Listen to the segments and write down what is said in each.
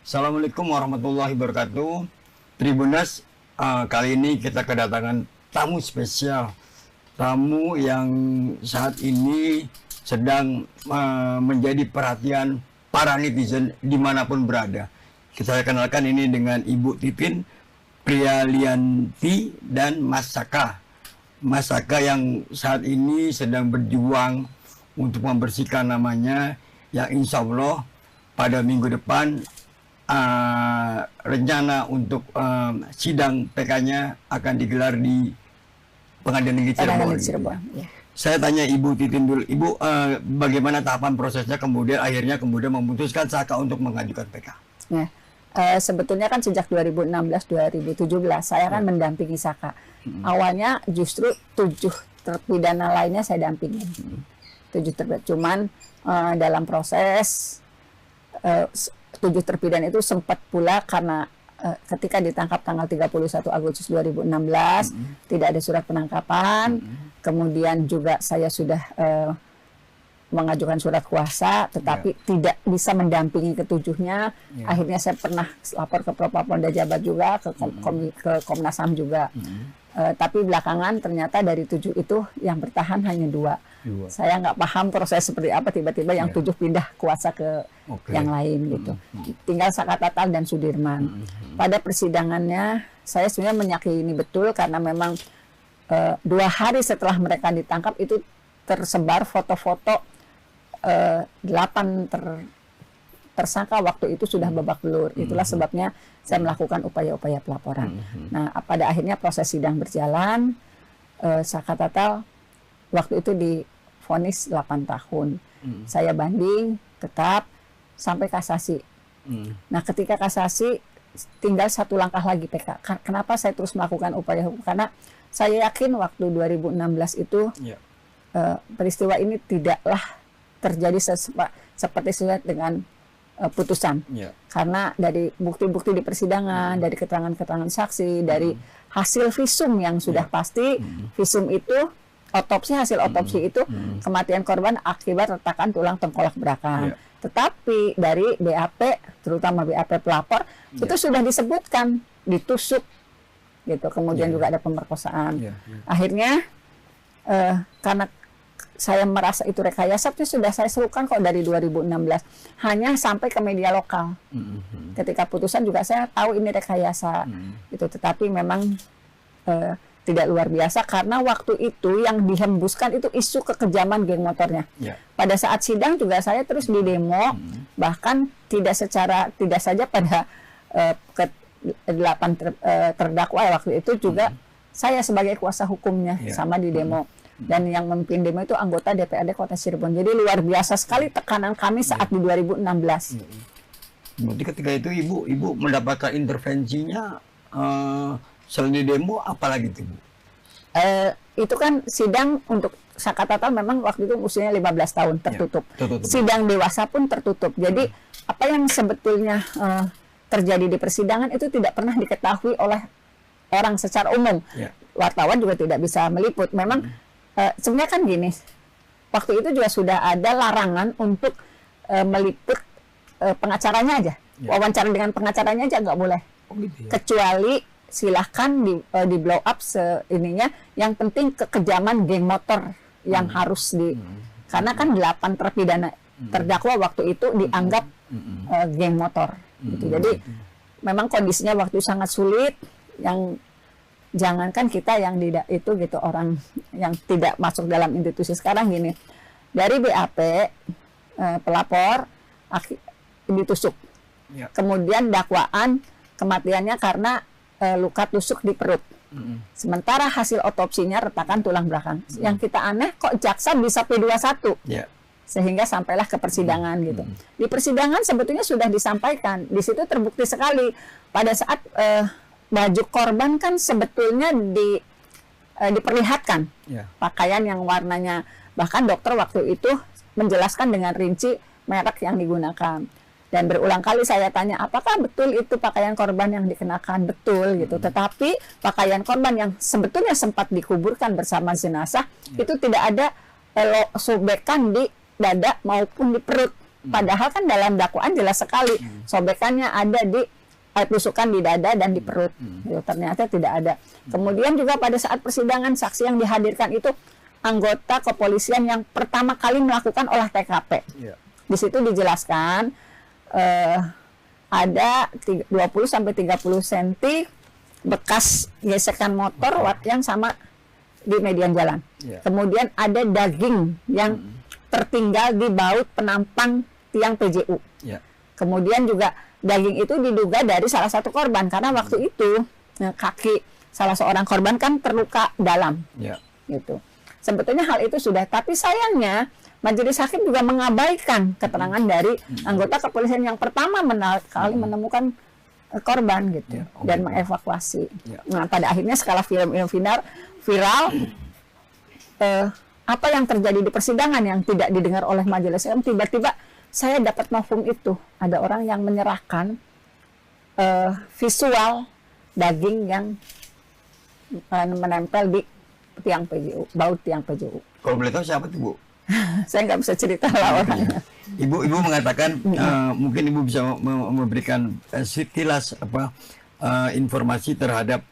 Assalamualaikum warahmatullahi wabarakatuh. Tribuners, kali ini kita kedatangan tamu spesial. Tamu yang saat ini sedang menjadi perhatian para netizen dimanapun berada. Kita kenalkan ini dengan Ibu Titin Prialianti dan Mas Saka. Mas Saka yang saat ini sedang berjuang untuk membersihkan namanya, yang insya Allah pada minggu depan rencana untuk sidang PK-nya akan digelar di Pengadilan Negeri Cirebon. Ya. Saya tanya Ibu Titin dulu, Ibu, bagaimana tahapan prosesnya kemudian memutuskan Saka untuk mengajukan PK? Ya. Sebetulnya kan sejak 2016-2017 saya kan mendampingi Saka. Awalnya justru 7 terpidana lainnya saya dampingi. 7 terpidana. Cuman dalam proses 7 terpidana itu sempat pula karena ketika ditangkap tanggal 31 Agustus 2016 tidak ada surat penangkapan. Kemudian juga saya sudah mengajukan surat kuasa tetapi tidak bisa mendampingi ketujuhnya. Akhirnya saya pernah lapor ke Propam Jabar juga, ke Komnas HAM juga. Tapi belakangan ternyata dari 7 itu yang bertahan hanya 2. Saya nggak paham proses seperti apa tiba-tiba yang 7 pindah kuasa ke yang lain gitu. Tinggal Saka Tatal dan Sudirman. Pada persidangannya saya sebenarnya menyakini betul karena memang 2 hari setelah mereka ditangkap itu tersebar foto-foto 8 tersangka waktu itu sudah babak belur. Itulah sebabnya saya melakukan upaya-upaya pelaporan. Nah, pada akhirnya proses sidang berjalan. Saka Tatal waktu itu divonis 8 tahun. Saya banding tetap sampai kasasi. Nah, ketika kasasi tinggal 1 langkah lagi PK. Kenapa saya terus melakukan upaya hukum? Karena saya yakin waktu 2016 itu peristiwa ini tidaklah terjadi seperti sesuai dengan putusan. Karena dari bukti-bukti di persidangan, dari keterangan-keterangan saksi, dari hasil visum yang sudah pasti, visum itu hasil otopsi itu kematian korban akibat retakan tulang tengkorak belakang. Tetapi dari BAP, terutama BAP pelapor, itu sudah disebutkan ditusuk gitu. Kemudian juga ada pemerkosaan. Akhirnya karena saya merasa itu rekayasa, itu sudah saya serukan kok dari 2016. Hanya sampai ke media lokal. Ketika putusan juga saya tahu ini rekayasa. Gitu. Tetapi memang tidak luar biasa karena waktu itu yang dihembuskan itu isu kekejaman geng motornya. Pada saat sidang juga saya terus di demo, bahkan tidak saja pada ke-8 terdakwa waktu itu juga saya sebagai kuasa hukumnya sama di demo. Dan yang memimpin demo itu anggota DPRD Kota Cirebon. Jadi luar biasa sekali tekanan kami saat di 2016. Berarti ketika itu ibu mendapatkan intervensinya selain di demo, apalagi itu, Bu? Itu kan sidang untuk Saka Tatal memang waktu itu usianya 15 tahun tertutup. Sidang dewasa pun tertutup. Jadi apa yang sebetulnya terjadi di persidangan itu tidak pernah diketahui oleh orang secara umum. Wartawan juga tidak bisa meliput. Memang sebenarnya kan gini, waktu itu juga sudah ada larangan untuk meliput pengacaranya aja. Wawancara dengan pengacaranya aja nggak boleh. Kecuali silahkan di blow up ininya, yang penting kekejaman geng motor yang harus karena kan 8 terpidana terdakwa waktu itu dianggap geng motor gitu. Jadi memang kondisinya waktu sangat sulit, yang jangankan kita yang tidak itu gitu, orang yang tidak masuk dalam institusi sekarang gini, dari BAP pelapor ditusuk, kemudian dakwaan kematiannya karena luka tusuk di perut. Sementara hasil otopsinya retakan tulang belakang. Yang kita aneh kok jaksa bisa P21 sehingga sampailah ke persidangan gitu. Di persidangan sebetulnya sudah disampaikan, di situ terbukti sekali pada saat baju korban kan sebetulnya diperlihatkan pakaian yang warnanya, bahkan dokter waktu itu menjelaskan dengan rinci merek yang digunakan. Dan berulang kali saya tanya, apakah betul itu pakaian korban yang dikenakan? Betul gitu. Tetapi pakaian korban yang sebetulnya sempat dikuburkan bersama jenazah itu tidak ada sobekan di dada maupun di perut. Padahal kan dalam dakwaan jelas sekali sobekannya ada di tusukan di dada dan di perut. Gitu, ternyata tidak ada. Kemudian juga pada saat persidangan saksi yang dihadirkan itu anggota kepolisian yang pertama kali melakukan olah TKP. Di situ dijelaskan ada 20 sampai 30 cm bekas gesekan motor yang sama di median jalan. Kemudian ada daging yang tertinggal di baut penampang tiang PJU. Kemudian juga daging itu diduga dari salah satu korban karena waktu itu kaki salah seorang korban kan terluka dalam. Gitu. Sebetulnya hal itu sudah, tapi sayangnya majelis hakim juga mengabaikan keterangan dari anggota kepolisian yang pertama kali menemukan korban gitu dan mengevakuasi. Nah, pada akhirnya skala film viral apa yang terjadi di persidangan yang tidak didengar oleh majelis hakim, tiba-tiba saya dapat novum itu ada orang yang menyerahkan visual daging yang menempel di tiang PJU, baut tiang PJU. Kalau boleh tahu siapa tuh, Bu? Saya nggak bisa cerita lah orangnya. Ibu mengatakan mungkin Ibu bisa memberikan sekilas informasi terhadap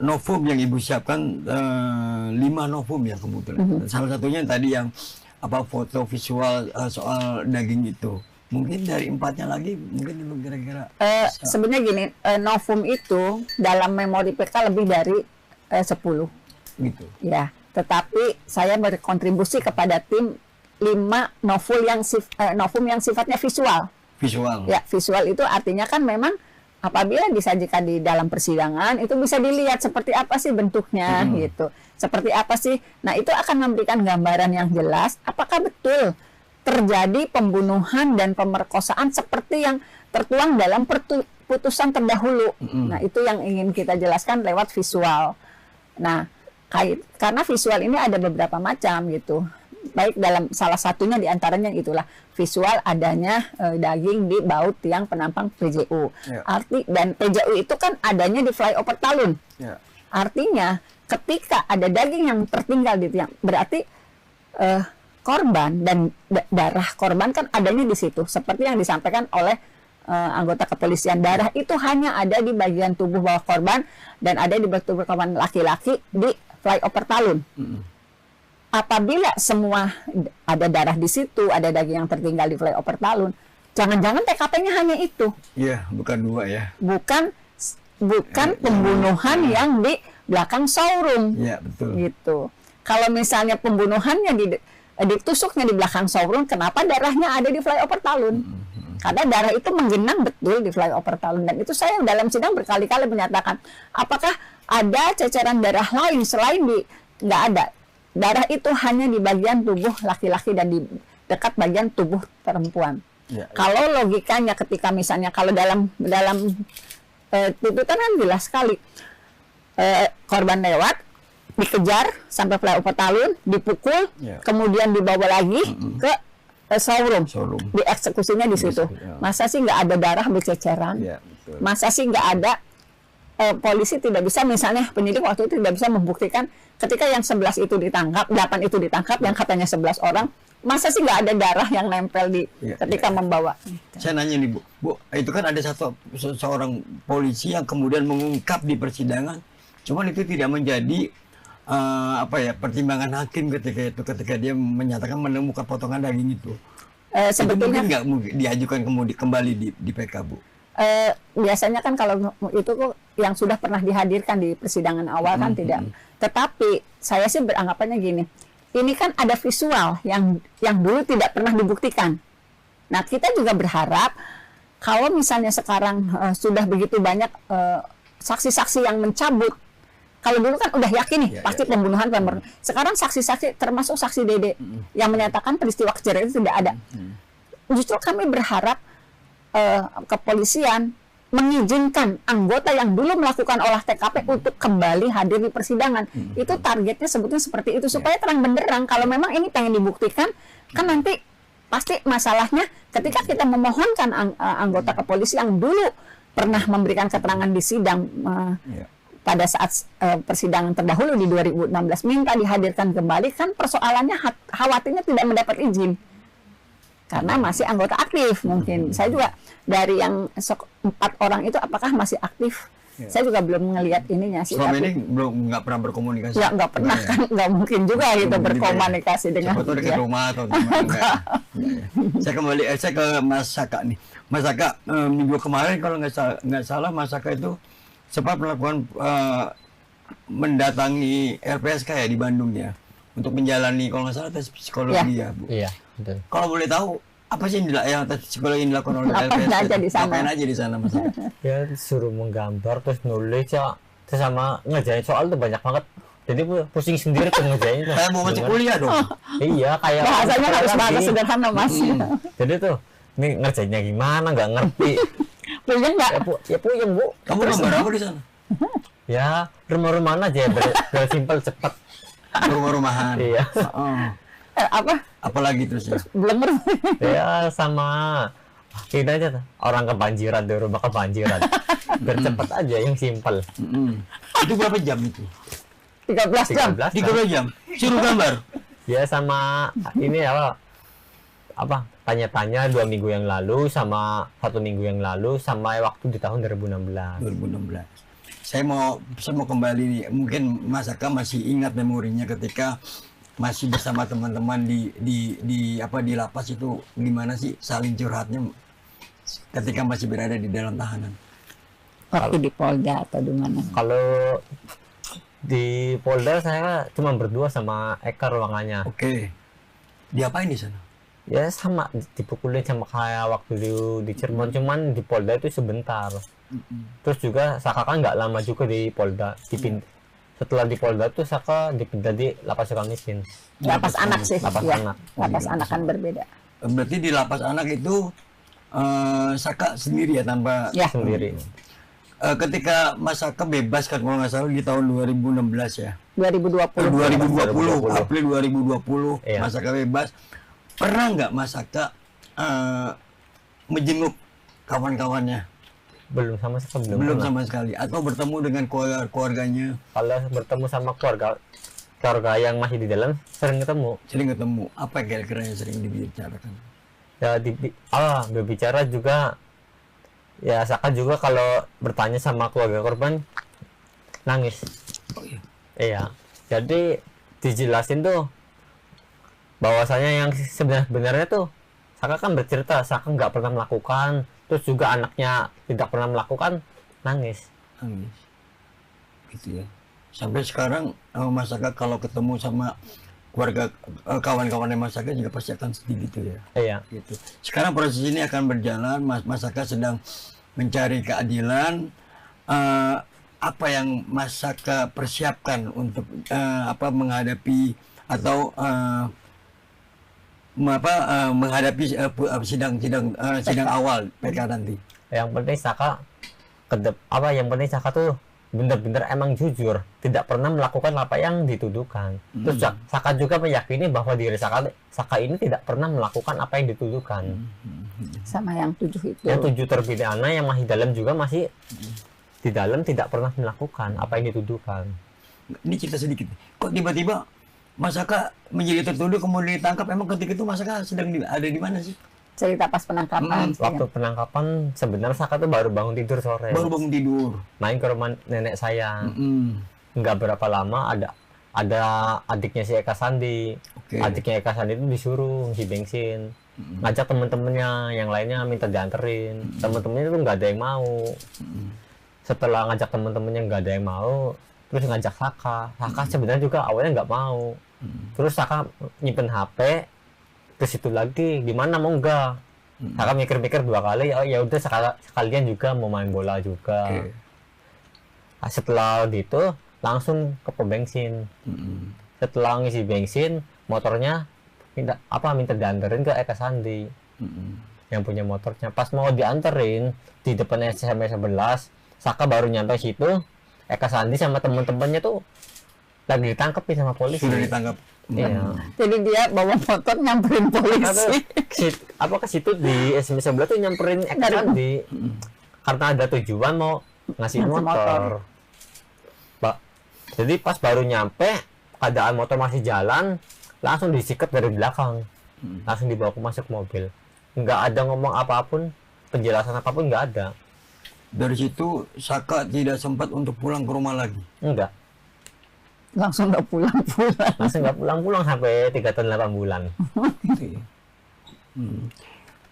novum yang Ibu siapkan, 5 novum ya kebetulan. Salah satunya tadi yang foto visual soal daging itu. Mungkin dari 4-nya lagi mungkin Ibu kira-kira. Sebenarnya gini, novum itu dalam memori PK lebih dari 10 gitu. Ya, tetapi saya berkontribusi kepada tim 5 novum yang sifatnya visual. Ya, visual itu artinya kan memang apabila disajikan di dalam persidangan itu bisa dilihat seperti apa sih bentuknya gitu. Seperti apa sih? Nah, itu akan memberikan gambaran yang jelas apakah betul terjadi pembunuhan dan pemerkosaan seperti yang tertuang dalam putusan terdahulu. Nah, itu yang ingin kita jelaskan lewat visual. Nah, karena visual ini ada beberapa macam gitu. Baik dalam salah satunya diantaranya itulah visual adanya daging di baut tiang penampang PJU. Dan PJU itu kan adanya di flyover Talun. Artinya ketika ada daging yang tertinggal di tiang, berarti korban dan darah korban kan adanya di situ. Seperti yang disampaikan oleh anggota kepolisian, darah itu hanya ada di bagian tubuh bawah korban dan ada di bagian tubuh korban laki-laki di flyover Talun. Apabila semua ada darah di situ, ada daging yang tertinggal di flyover Talun, jangan-jangan TKP-nya hanya itu. Iya, bukan 2 ya. Bukan pembunuhan yang di belakang showroom. Iya, betul. Gitu. Kalau misalnya pembunuhannya ditusuknya di belakang showroom, kenapa darahnya ada di flyover Talun? Karena darah itu menggenang betul di flyover Talun, dan itu saya dalam sidang berkali-kali menyatakan apakah ada ceceran darah lain selain nggak ada. Darah itu hanya di bagian tubuh laki-laki dan di dekat bagian tubuh perempuan. Kalau logikanya ketika misalnya kalau dalam tuntutan kan jelas sekali, korban lewat, dikejar sampai flyover Talun, dipukul, kemudian dibawa lagi ke showroom, dieksekusinya di situ. Masa sih nggak ada darah berceceran? Masa sih nggak ada polisi tidak bisa, misalnya penyidik waktu itu tidak bisa membuktikan ketika yang 11 itu ditangkap, 8 itu ditangkap, yang katanya 11 orang, masa sih nggak ada darah yang nempel di ketika membawa? Saya nanya nih, Bu, itu kan ada seorang polisi yang kemudian mengungkap di persidangan, cuman itu tidak menjadi pertimbangan hakim ketika dia menyatakan menemukan potongan daging itu. Sebetulnya itu nggak diajukan kembali di PK, Bu? Biasanya kan kalau itu kok yang sudah pernah dihadirkan di persidangan awal kan tidak. Tetapi saya sih beranggapannya gini, ini kan ada visual yang dulu tidak pernah dibuktikan. Nah, kita juga berharap kalau misalnya sekarang sudah begitu banyak saksi-saksi yang mencabut. Kalau dulu kan udah yakin nih pasti pembunuhan. Sekarang saksi-saksi termasuk saksi Dede yang menyatakan peristiwa kejadian itu tidak ada. Justru kami berharap kepolisian mengizinkan anggota yang dulu melakukan olah TKP untuk kembali hadir di persidangan. Itu targetnya sebetulnya seperti itu, supaya terang benderang kalau memang ini pengen dibuktikan, kan nanti pasti masalahnya ketika kita memohonkan anggota kepolisi yang dulu pernah memberikan keterangan di sidang pada saat persidangan terdahulu di 2016 minta dihadirkan kembali, kan persoalannya khawatirnya tidak mendapat izin. karena masih anggota aktif mungkin. Saya juga dari yang 4 orang itu apakah masih aktif? Saya juga belum ngelihat ininya sih. Selama ini belum nggak pernah berkomunikasi. Ya nggak pernah kan, nggak mungkin juga gitu berkomunikasi dengan. Siapa tahu dekat rumah atau gimana. Enggak. Saya ke Mas Saka nih. Mas Saka, minggu kemarin kalau nggak salah Mas Saka itu sempat melakukan mendatangi LPSK ya di Bandung ya untuk menjalani kalau nggak salah tes psikologi ya Bu. Iya, betul. Kalau boleh tahu apa sih yang tes psikologi yang dilakukan oleh Ngapain LPSK? aja di sana? Ngapain aja di sana Mas Saka? Ya suruh menggambar terus nulis ya, terus sama ngerjain soal tuh banyak banget. Jadi pusing sendiri tuh ngerjain tuh. Kayak mau masuk kuliah dong. Iya, kayak Bahasanya harus bahasa lagi. sederhana Mas. Jadi tuh ini ngerjainnya gimana nggak ngerti. Puyeng nggak? Ya puyeng Bu. Kamu gambar apa di sana? Ya rumah-rumahan aja biar simpel cepet. Rumah-rumahan. Iya. Oh. Apa? Apalagi terus ya? Belum Ya sama ini aja tuh, orang kebanjiran di rumah kebanjiran. Biar cepet aja yang simpel. Itu berapa jam itu? 13 jam. 13 3 jam. Suruh gambar. Ya sama ini apa tanya-tanya 2 minggu yang lalu sama 1 minggu yang lalu sama waktu di tahun 2016. 2016. Saya mau kembali nih. Mungkin Mas Aka masih ingat memorinya ketika masih bersama teman-teman di lapas itu, gimana sih saling curhatnya ketika masih berada di dalam tahanan? Waktu di Polda atau di mana? Kalau di Polda saya cuma berdua sama Eka ruangannya. Oke. Diapain di sana? Ya sama dipukulin sama kayak waktu di Cirebon, cuman di Polda itu sebentar. Terus juga Saka kan nggak lama juga di Polda. Setelah di Polda tuh Saka dipindah di lapas Sukamiskin. Lapas anak sih. Lapas ya. anak. Lapas anak kan berbeda. Berarti di lapas anak itu Saka sendiri ya tanpa Ya. Sendiri. ketika Mas Saka bebas kan kalau nggak salah di tahun 2016 ya. 2020. 2020, April 2020 Iya. Mas Saka bebas. Pernah nggak Mas Saka menjenguk kawan-kawannya? Belum sama sekali Belum pernah. sama sekali. Atau bertemu dengan keluarganya? Kalau bertemu sama keluarga yang masih di dalam sering ketemu. Sering ketemu. Apa kira-kira yang sering dibicarakan? Ya berbicara juga. Ya Saka juga kalau bertanya sama keluarga korban nangis. Oh iya. Iya. Jadi dijelasin tuh bahwasanya yang sebenarnya tuh Saka kan bercerita Saka nggak pernah melakukan, terus juga anaknya tidak pernah melakukan, nangis. Nangis. Gitu ya. Sampai sekarang Mas Saka kalau ketemu sama keluarga kawan-kawannya Mas Saka juga pasti akan sedih gitu ya. Iya. Gitu. Sekarang proses ini akan berjalan. Mas Saka sedang mencari keadilan. Apa yang Mas Saka persiapkan untuk menghadapi atau menghadapi sidang awal PK nanti? Yang penting Saka yang penting Saka tuh benar-benar emang jujur, tidak pernah melakukan apa yang dituduhkan. Terus Saka juga meyakini bahwa diri Saka ini tidak pernah melakukan apa yang dituduhkan. Sama yang 7 itu. Yang 7 terpidana yang masih dalam juga masih di dalam tidak pernah melakukan apa yang dituduhkan. Ini cerita sedikit. Kok tiba-tiba Mas Saka menjadi tertuduh kemudian ditangkap? Emang ketika itu Mas Saka sedang ada di mana sih? Cerita pas penangkapan. Waktu penangkapan sebenarnya Saka tuh baru bangun tidur sore. Baru bangun tidur. Main ke rumah nenek saya. Mm. Nggak berapa lama ada adiknya si Eka Sandi. Oke. Adiknya Eka Sandi itu disuruh ngisi bensin. Ngajak temen-temennya, yang lainnya minta dianterin. Temen-temennya itu nggak ada yang mau. Setelah ngajak temen-temennya nggak ada yang mau, terus ngajak Saka. Saka sebenarnya juga awalnya nggak mau. Terus Saka nyimpen HP. Terus itu lagi gimana mau enggak? Saka mikir-mikir 2 kali. Oh ya udah sekalian juga mau main bola juga. Oke. Nah, setelah itu langsung ke pom bensin. Setelah ngisi bensin, motornya minta dianterin ke Eka Sandi yang punya motornya. Pas mau dianterin di depan SMP 11, Saka baru nyampe situ, Eka Sandi sama temen-temennya tuh lagi ditangkepin sama polisi. Sudah ditangkap. Iya. Jadi dia bawa motor nyamperin polisi. Ke situ di SMP 11 tuh nyamperin Eka Sandi karena ada tujuan mau ngasih Ngasih motor. Jadi pas baru nyampe keadaan motor masih jalan, langsung disikat dari belakang, langsung dibawa masuk mobil. nggak ada ngomong apapun, penjelasan apapun nggak ada. Dari situ Saka tidak sempat untuk pulang ke rumah lagi. Enggak, Langsung nggak pulang-pulang. langsung nggak pulang-pulang sampai 3 tahun 8 bulan. Gitu ya.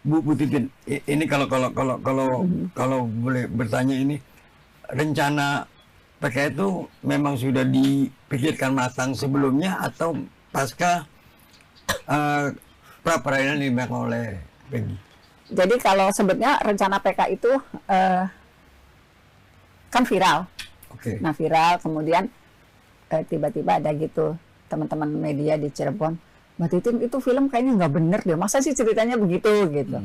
Bu Titin, ini kalau boleh bertanya, ini rencana PK itu memang sudah dipikirkan matang sebelumnya atau pasca pra peradilan dimakan oleh Peggy? Jadi kalau sebetulnya rencana PK itu kan viral. Oke. Nah viral, kemudian tiba-tiba ada gitu teman-teman media di Cirebon, Mbak Titin itu film kayaknya nggak bener deh, masa sih ceritanya begitu gitu.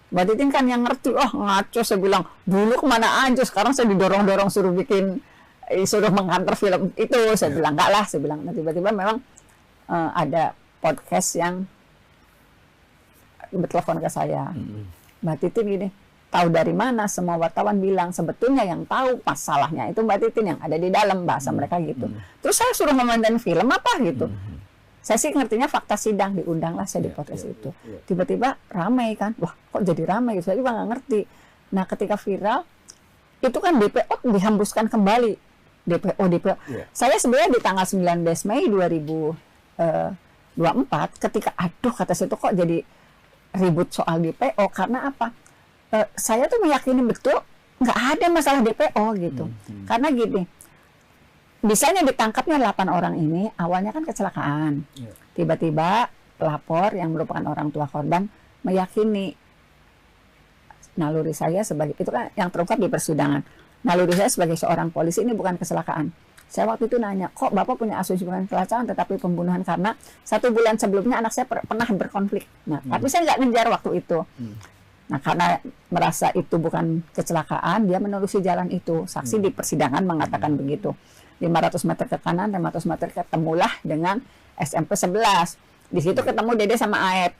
Mbak Titin kan yang ngerti, oh ngaco, saya bilang dulu kemana aja, sekarang saya didorong-dorong suruh suruh menghantar film itu, saya bilang enggak lah, saya bilang. Nah tiba-tiba memang ada podcast yang bertelepon ke saya, Mbak Titin gini, tahu dari mana? Semua wartawan bilang sebetulnya yang tahu masalahnya itu Mbak Titin yang ada di dalam, bahasa mereka gitu. Terus saya suruh nonton film apa gitu. Saya sih ngertinya fakta sidang, diundanglah saya di podcast itu. Tiba-tiba ramai kan, wah kok jadi ramai? Saya juga nggak ngerti. Nah ketika viral, itu kan DPO dihembuskan kembali. DPO. Saya sebenarnya di tanggal 19 Mei 2024, ketika aduh kata saya itu kok jadi ribut soal DPO, karena apa? Saya tuh meyakini betul nggak ada masalah DPO gitu. Karena gini, misalnya ditangkapnya 8 orang ini awalnya kan kecelakaan. Tiba-tiba pelapor yang merupakan orang tua korban meyakini naluri saya sebagai, itu kan yang terungkap di persidangan, naluri saya sebagai seorang polisi ini bukan kecelakaan. Saya waktu itu nanya, kok Bapak punya asumsi bukan kecelakaan tetapi pembunuhan, karena 1 bulan sebelumnya anak saya pernah berkonflik. Nah, tapi saya nggak ngejar waktu itu. Nah, karena merasa itu bukan kecelakaan, dia menelusuri jalan itu. Saksi di persidangan mengatakan begitu. 500 meter ke kanan, 500 meter ketemulah dengan SMP 11. Di situ ketemu Dede sama Aep.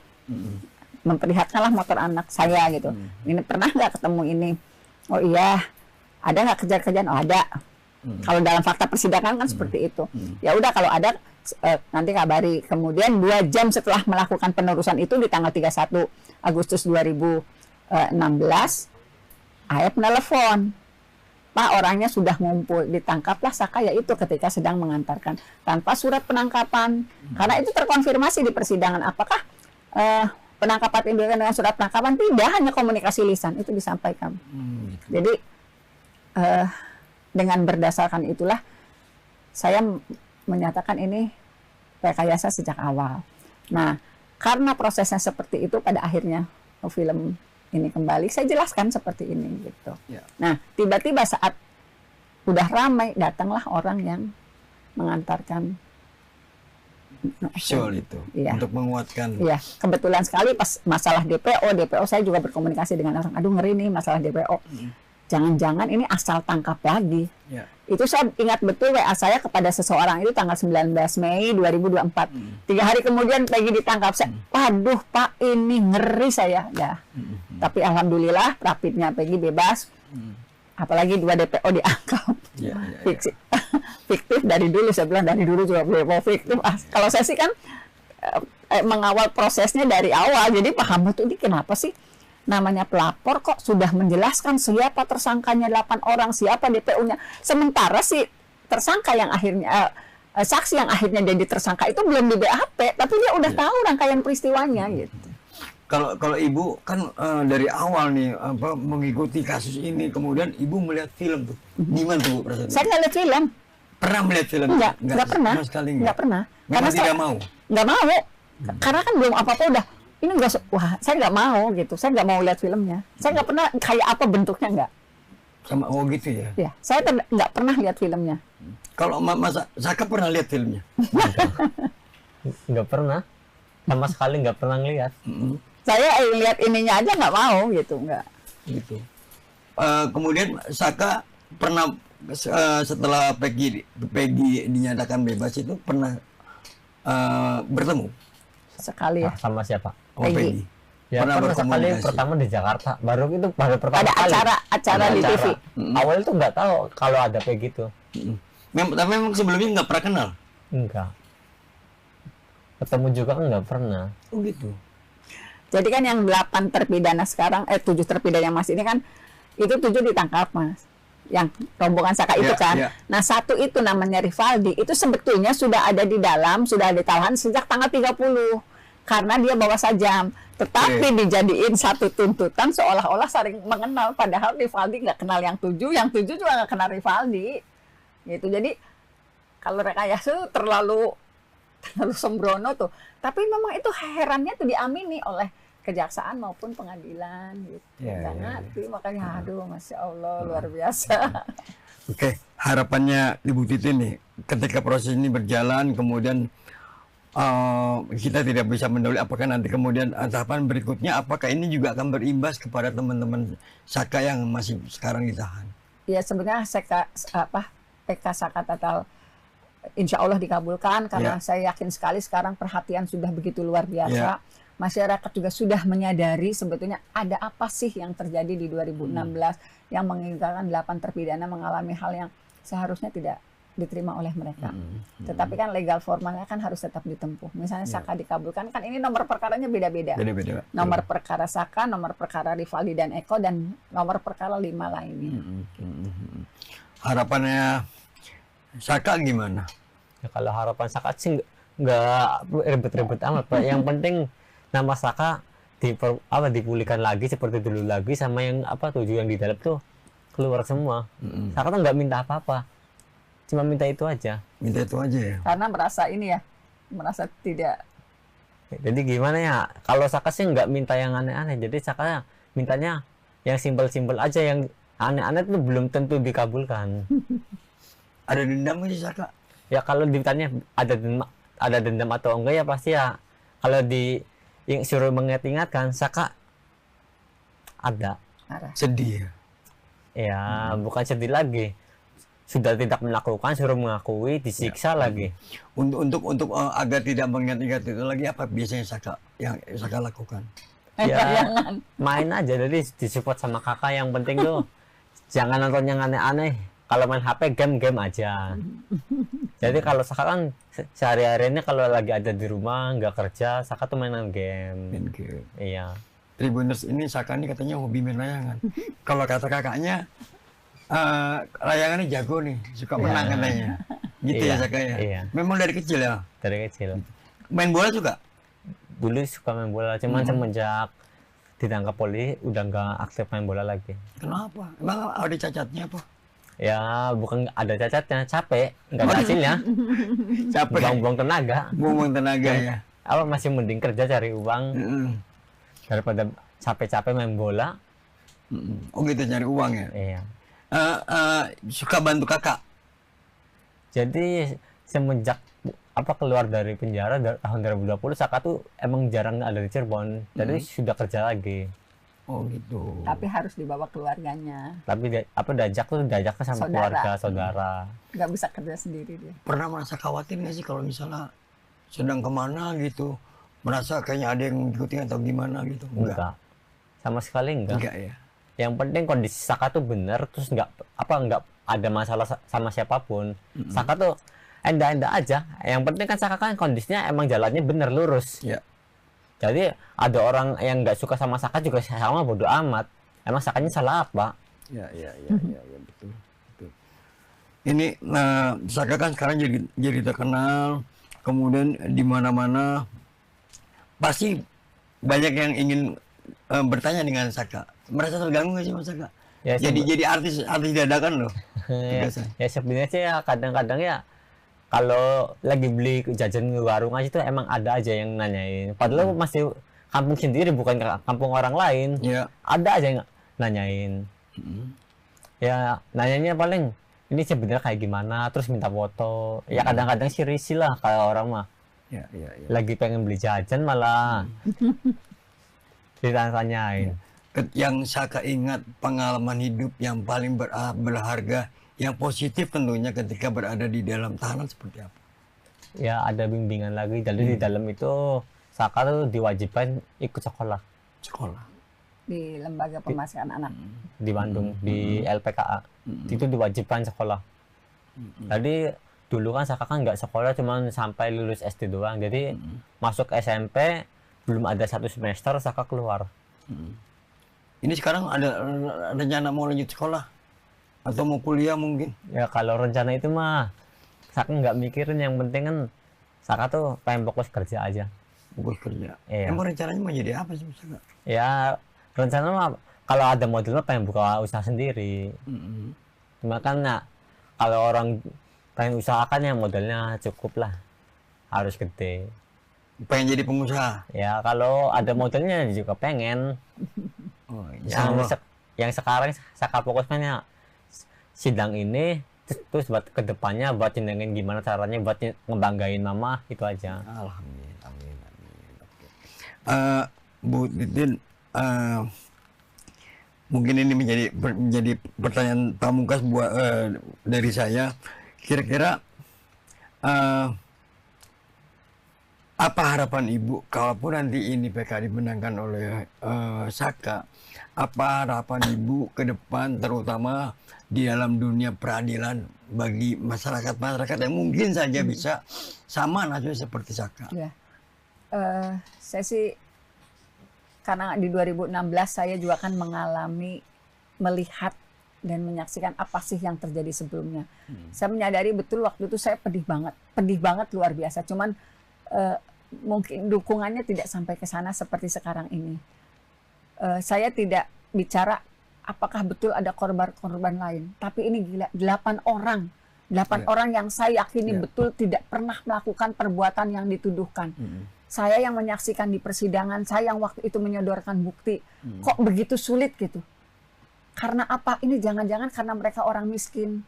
Memperlihatkanlah motor anak saya gitu. Ini pernah nggak ketemu ini? Oh iya. Ada nggak kejar-kejaran? Oh ada. Kalau dalam fakta persidangan kan seperti itu. Ya udah kalau ada nanti kabari. Kemudian 2 jam setelah melakukan penerusan itu di tanggal 31 Agustus 2016, Aep nelfon. Pak, orangnya sudah ngumpul, ditangkaplah Saka, yaitu ketika sedang mengantarkan tanpa surat penangkapan. Karena itu terkonfirmasi di persidangan. Apakah penangkapan itu dengan surat penangkapan? Tidak, hanya komunikasi lisan itu disampaikan. Jadi dengan berdasarkan itulah saya menyatakan ini rekayasa sejak awal. Nah, karena prosesnya seperti itu, pada akhirnya film ini kembali, saya jelaskan seperti ini gitu. Nah, tiba-tiba saat udah ramai, datanglah orang yang mengantarkan visual itu untuk menguatkan. Iya, kebetulan sekali pas masalah DPO saya juga berkomunikasi dengan orang, aduh ngeri nih masalah DPO. Jangan-jangan ini asal tangkap lagi. Itu saya ingat betul WA saya kepada seseorang itu tanggal 19 Mei 2024. 3 hari kemudian Peggy ditangkap. Saya, waduh Pak, ini ngeri saya. Ya. Tapi alhamdulillah rapidnya Peggy bebas. Apalagi 2 DPO diangkat. Fiktif dari dulu, saya bilang dari dulu juga DPO fiktif. Kalau saya sih kan mengawal prosesnya dari awal. Jadi paham betul ini kenapa sih namanya pelapor kok sudah menjelaskan siapa tersangkanya 8 orang, siapa DPO-nya. Sementara si tersangka yang akhirnya saksi yang akhirnya jadi tersangka itu belum di BAP, tapi dia udah tahu rangkaian peristiwanya gitu. Kalau Ibu kan dari awal nih mengikuti kasus ini, kemudian Ibu melihat film tuh. Gimana tuh perasaan? Saya nggak lihat film. Pernah melihat film? Nggak pernah. Sama sekali nggak pernah. Karena tidak mau. Nggak mau. Karena kan belum apa-apa udah. Ini nggak, wah saya nggak mau gitu, saya nggak mau lihat filmnya, saya nggak pernah kayak apa bentuknya nggak. Sama gitu ya? Ya, saya nggak pernah lihat filmnya. Kalau Mas Saka pernah lihat filmnya? Nggak pernah, sama sekali nggak pernah ngeliat. Saya lihat ininya aja nggak mau gitu, nggak. Gitu. Kemudian Saka pernah setelah Peggy dinyatakan bebas itu pernah bertemu sekali ya. Sama siapa? Peggy. Ya, pernah sekali, pertama di Jakarta. Baru pertama ada kali. acara di TV. Awalnya tuh nggak tahu kalau ada kayak gitu. Tapi memang sebelumnya nggak pernah kenal? Enggak. Ketemu juga nggak pernah. Oh gitu. Jadi kan yang 8 terpidana sekarang, 7 terpidana yang masih ini kan, itu 7 ditangkap Mas. Yang rombongan Saka itu Ya, kan. ya. Nah, satu itu namanya Rivaldi, itu sebetulnya sudah ada di dalam, sudah ditahan sejak tanggal 30. Karena dia bawa sajam. Tetapi dijadiin satu tuntutan seolah-olah saling mengenal. Padahal Rivaldi nggak kenal yang 7, yang 7 juga nggak kenal Rivaldi. Gitu. Jadi, kalau rekayasa itu terlalu sembrono tuh. Tapi memang itu herannya tuh diamini oleh kejaksaan maupun pengadilan gitu. Ya, Nggak ya, ngerti, makanya aduh Masya Allah luar biasa. Oke, harapannya Ibu Titin nih, ketika proses ini berjalan, kemudian kita tidak bisa mendahului apakah nanti kemudian tahapan berikutnya, apakah ini juga akan berimbas kepada teman-teman Saka yang masih sekarang ditahan? Ya sebenarnya PK Saka Tatal insya Allah dikabulkan karena saya yakin sekali sekarang perhatian sudah begitu luar biasa. Masyarakat juga sudah menyadari sebetulnya ada apa sih yang terjadi di 2016 yang mengakibatkan 8 terpidana mengalami hal yang seharusnya tidak diterima oleh mereka. Tetapi kan legal formalnya kan harus tetap ditempuh. Misalnya Saka dikabulkan, kan ini nomor perkaranya beda-beda. Beda-beda. Nomor perkara Saka, nomor perkara Rivaldi dan Eko, dan nomor perkara 5 lainnya. Harapannya Saka gimana? Ya, kalau harapan Saka sih nggak ribet-ribet amat Pak. Yang penting nama Saka dipulihkan lagi seperti dulu lagi, sama yang 7 yang di dalam tuh keluar semua. Saka tuh nggak minta apa-apa, cuma minta itu aja. Minta itu aja ya? Karena merasa ini ya, merasa tidak. Jadi gimana ya, kalau Saka sih nggak minta yang aneh-aneh, jadi Saka mintanya yang simpel-simpel aja, yang aneh-aneh tuh belum tentu dikabulkan. Ada dendam nggak sih Saka? Ya kalau ditanya ada dendam atau enggak, ya pasti ya kalau yang suruh mengingat-ingatkan Saka ada. Sedih ya? Ya bukan sedih lagi, sudah tidak melakukan, suruh mengakui, disiksa lagi. Untuk agar tidak mengingat-ingat itu lagi, apa biasanya yang Saka lakukan? Ya main aja, jadi disupport sama kakak. Yang penting tuh jangan nonton yang aneh-aneh. Kalau main HP, game aja. Jadi kalau Saka kan sehari-harinya kalau lagi ada di rumah nggak kerja, Saka tuh mainan game. Main game. Iya. Tribuners ini Saka ini katanya hobi main layangan. Kalau kata kakaknya, layangannya jago nih, suka menang katanya. Gitu ya Saka ya? Iya. Memang dari kecil ya? Dari kecil. Main bola juga? Dulu suka main bola, cuman semenjak ditangkap polisi udah nggak aktif main bola lagi. Kenapa? Emang ada cacatnya apa? Ya bukan ada cacatnya, capek, nggak ada hasilnya. Capek? Buang-buang tenaga. Buang tenaga ya? Apa masih mending kerja cari uang daripada capek-capek main bola. Oh gitu, cari uang ya? Iya. Suka bantu kakak? Jadi semenjak keluar dari penjara tahun 2020, Saka tuh emang jarang ada di Cirebon, jadi sudah kerja lagi. Oh gitu. Tapi harus dibawa keluarganya. Tapi diajak sama keluarga, saudara. Nggak bisa kerja sendiri dia. Pernah merasa khawatir nggak sih kalau misalnya sedang kemana gitu, merasa kayaknya ada yang ngikutin atau gimana gitu? Enggak. Sama sekali enggak. Enggak ya? Yang penting kondisi Saka tuh benar, terus enggak ada masalah sama siapapun. Saka tuh enda-enda aja. Yang penting kan Saka kan kondisinya emang jalannya bener lurus. Ya. Jadi ada orang yang nggak suka sama Saka juga sama, bodo amat. Emang Sakanya salah apa? Ya betul. Ini Saka kan sekarang jadi terkenal, kemudian di mana-mana pasti banyak yang ingin bertanya dengan Saka. Merasa terganggu nggak sih Mas Saka? Ya, jadi artis dadakan loh. Ya sebenarnya sih ya kadang-kadang ya kalau lagi beli jajan di warung aja tuh emang ada aja yang nanyain. Padahal masih kampung sendiri, bukan kampung orang lain. Ya. Ada aja yang nanyain. Ya nanyanya paling ini sebenarnya kayak gimana, terus minta foto. Ya kadang-kadang sih risih lah kalau orang mah. Ya. Lagi pengen beli jajan malah ditanyain. Yang Saka ingat pengalaman hidup yang paling berharga, yang positif tentunya ketika berada di dalam tahanan seperti apa? Ya ada bimbingan lagi. Jadi di dalam itu Saka tuh diwajibkan ikut sekolah. Di lembaga pemasyarakatan anak. Di Bandung, di LPKA. Itu diwajibkan sekolah. Jadi dulu kan Saka kan nggak sekolah, cuman sampai lulus SD doang. Jadi masuk SMP belum ada 1 semester Saka keluar. Ini sekarang ada rencana mau lanjut sekolah atau mau kuliah mungkin? Ya kalau rencana itu mah Saka nggak mikirin, yang penting kan Saka tuh pengen fokus kerja aja. Fokus kerja. Iya. Emang rencananya mau jadi apa sih misalnya? Ya rencana mah kalau ada modal mah pengen buka usaha sendiri. Mm-mm. Cuma kan nah, kalau orang pengen usahakan yang modalnya cukup lah, harus gede. Pengen jadi pengusaha. Ya kalau ada modalnya juga pengen. Oh, Yang sekarang Saka fokuskan ya sidang ini, terus buat kedepannya buat nyenengin gimana caranya buat ngebanggain mama, itu aja. Alhamdulillah. Amin, amin. Oke. Bu Titin, mungkin ini menjadi pertanyaan pamungkas buat dari saya. Kira-kira apa harapan Ibu kalaupun nanti ini PK dimenangkan oleh Saka? Apa harapan Ibu ke depan, terutama di dalam dunia peradilan bagi masyarakat yang mungkin saja bisa sama nasibnya seperti Saka? Ya, saya sih karena di 2016 saya juga kan melihat dan menyaksikan apa sih yang terjadi sebelumnya. Saya menyadari betul waktu itu saya pedih banget luar biasa. Cuman mungkin dukungannya tidak sampai ke sana seperti sekarang ini. Saya tidak bicara apakah betul ada korban-korban lain, tapi ini gila, 8 orang yang saya yakini betul tidak pernah melakukan perbuatan yang dituduhkan. Saya yang menyaksikan di persidangan, saya yang waktu itu menyodorkan bukti, kok begitu sulit gitu. Karena apa? Ini jangan-jangan karena mereka orang miskin,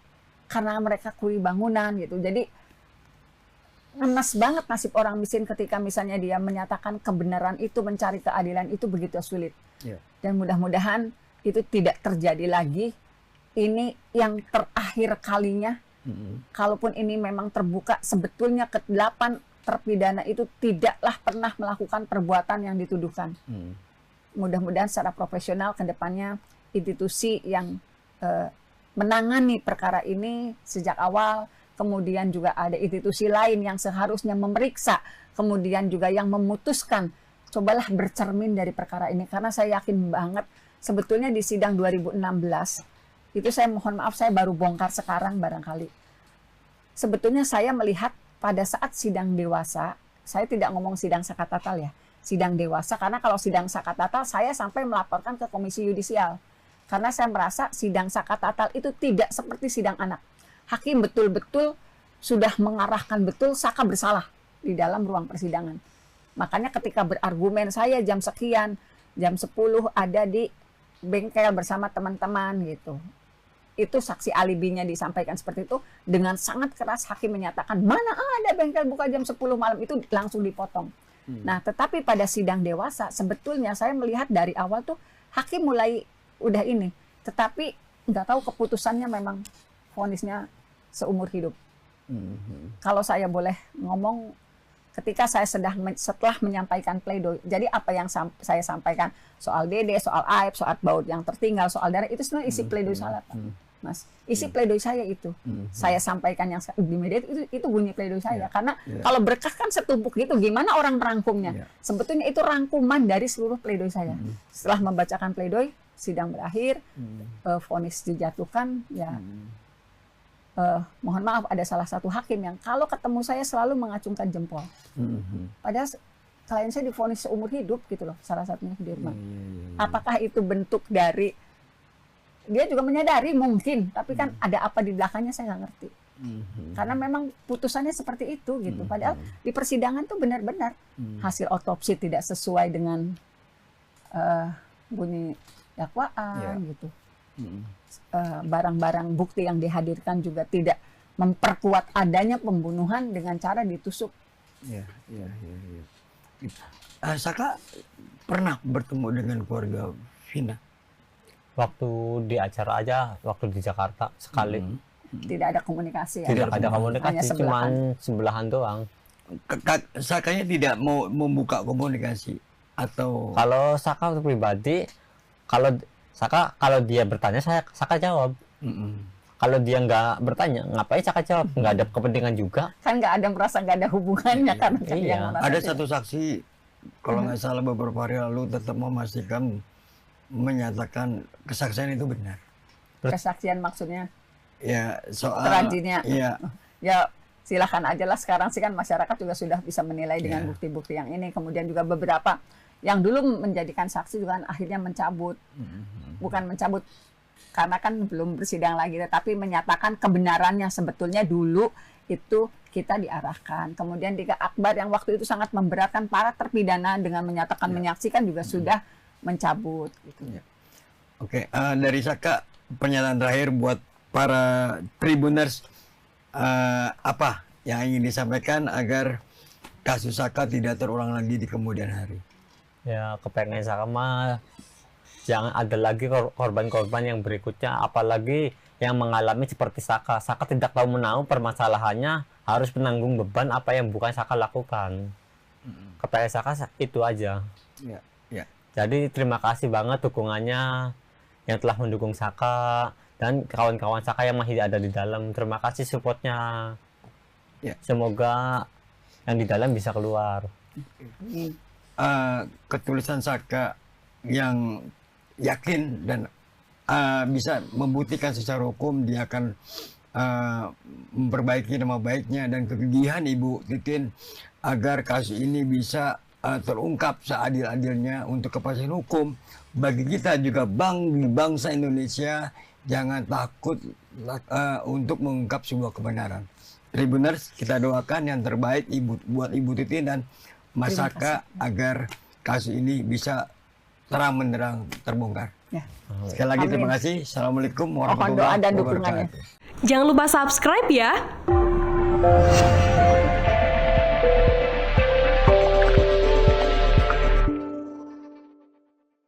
karena mereka kuli bangunan gitu. Jadi ngenes banget nasib orang miskin ketika misalnya dia menyatakan kebenaran itu, mencari keadilan itu begitu sulit. Dan mudah-mudahan itu tidak terjadi lagi. Ini yang terakhir kalinya. Kalaupun ini memang terbuka, sebetulnya ke-8 terpidana itu tidaklah pernah melakukan perbuatan yang dituduhkan. Mudah-mudahan secara profesional ke depannya institusi yang menangani perkara ini sejak awal, kemudian juga ada institusi lain yang seharusnya memeriksa, kemudian juga yang memutuskan, cobalah bercermin dari perkara ini. Karena saya yakin banget, sebetulnya di sidang 2016, itu saya mohon maaf, saya baru bongkar sekarang barangkali. Sebetulnya saya melihat pada saat sidang dewasa, saya tidak ngomong sidang sakatatal ya, sidang dewasa, karena kalau sidang sakatatal saya sampai melaporkan ke Komisi Yudisial. Karena saya merasa sidang sakatatal itu tidak seperti sidang anak. Hakim betul-betul sudah mengarahkan betul Saka bersalah di dalam ruang persidangan. Makanya ketika berargumen saya jam sekian, jam 10 ada di bengkel bersama teman-teman gitu. Itu saksi alibinya disampaikan seperti itu, dengan sangat keras hakim menyatakan mana ada bengkel buka jam 10 malam, itu langsung dipotong. Nah, tetapi pada sidang dewasa sebetulnya saya melihat dari awal tuh hakim mulai udah ini, tetapi nggak tahu keputusannya memang vonisnya seumur hidup. Kalau saya boleh ngomong, ketika saya setelah menyampaikan pledoi, jadi apa yang saya sampaikan soal Dede, soal Aib, soal baut yang tertinggal, soal darah, itu sebenarnya isi pledoi saya, Mas. Isi pledoi saya itu. Saya sampaikan yang di media itu bunyi pledoi saya. Karena kalau berkas kan setumpuk gitu, gimana orang merangkumnya? Sebetulnya itu rangkuman dari seluruh pledoi saya. Setelah membacakan pledoi, sidang berakhir, vonis dijatuhkan, ya mohon maaf ada salah satu hakim yang kalau ketemu saya selalu mengacungkan jempol. Padahal klien saya divonis seumur hidup gitu loh, salah satunya Sudirman. Apakah itu bentuk dari dia juga menyadari mungkin, tapi kan ada apa di belakangnya saya nggak ngerti. Karena memang putusannya seperti itu gitu. Padahal di persidangan tuh benar-benar hasil otopsi tidak sesuai dengan bunyi dakwaan gitu. Barang-barang bukti yang dihadirkan juga tidak memperkuat adanya pembunuhan dengan cara ditusuk. Saka pernah bertemu dengan keluarga Vina? Waktu di acara aja, waktu di Jakarta sekali. Tidak ada komunikasi ya? Tidak ada komunikasi, cuma sebelahan doang. Sakanya tidak mau membuka komunikasi atau? Kalau Saka pribadi, kalau dia bertanya, Saka jawab. Kalau dia nggak bertanya, ngapain Saka jawab? Nggak ada kepentingan juga. Kan nggak ada merasa nggak ada hubungannya kan? Iya. Ada satu saksi kalau nggak salah beberapa hari lalu tetap memastikan menyatakan kesaksian itu benar. Kesaksian maksudnya Ya soal terajinnya. ya Ya silakan aja lah, sekarang sih kan masyarakat juga sudah bisa menilai dengan Ya. bukti-bukti yang ini. Kemudian juga beberapa yang dulu menjadikan saksi juga kan akhirnya mencabut, bukan mencabut karena kan belum bersidang lagi, tetapi menyatakan kebenarannya sebetulnya dulu itu kita diarahkan. Kemudian Dika Akbar yang waktu itu sangat memberatkan para terpidana dengan menyatakan menyaksikan juga sudah mencabut. Gitu. Ya. Oke, dari Saka pernyataan terakhir buat para Tribuners, apa yang ingin disampaikan agar kasus Saka tidak terulang lagi di kemudian hari? Ya kepengen sama jangan ada lagi korban-korban yang berikutnya, apalagi yang mengalami seperti Saka. Saka tidak tahu menahu permasalahannya, harus menanggung beban apa yang bukan Saka lakukan. Kepengen Saka itu aja. Ya, ya. Jadi terima kasih banget dukungannya yang telah mendukung Saka dan kawan-kawan Saka yang masih ada di dalam. Terima kasih supportnya. Ya. Semoga yang di dalam bisa keluar. Ketulisan Saka yang yakin dan bisa membuktikan secara hukum dia akan memperbaiki nama baiknya dan kegigihan Ibu Titin agar kasus ini bisa terungkap seadil-adilnya untuk kepastian hukum. Bagi kita juga bangsa Indonesia jangan takut untuk mengungkap sebuah kebenaran. Tribuners, kita doakan yang terbaik buat Ibu Titin dan Mas Saka agar kasus ini bisa terang-menerang terbongkar. Ya. Sekali lagi Amin. terima kasih. Assalamualaikum Mohon warahmatullahi doa dan dukungannya. wabarakatuh. Jangan lupa subscribe ya.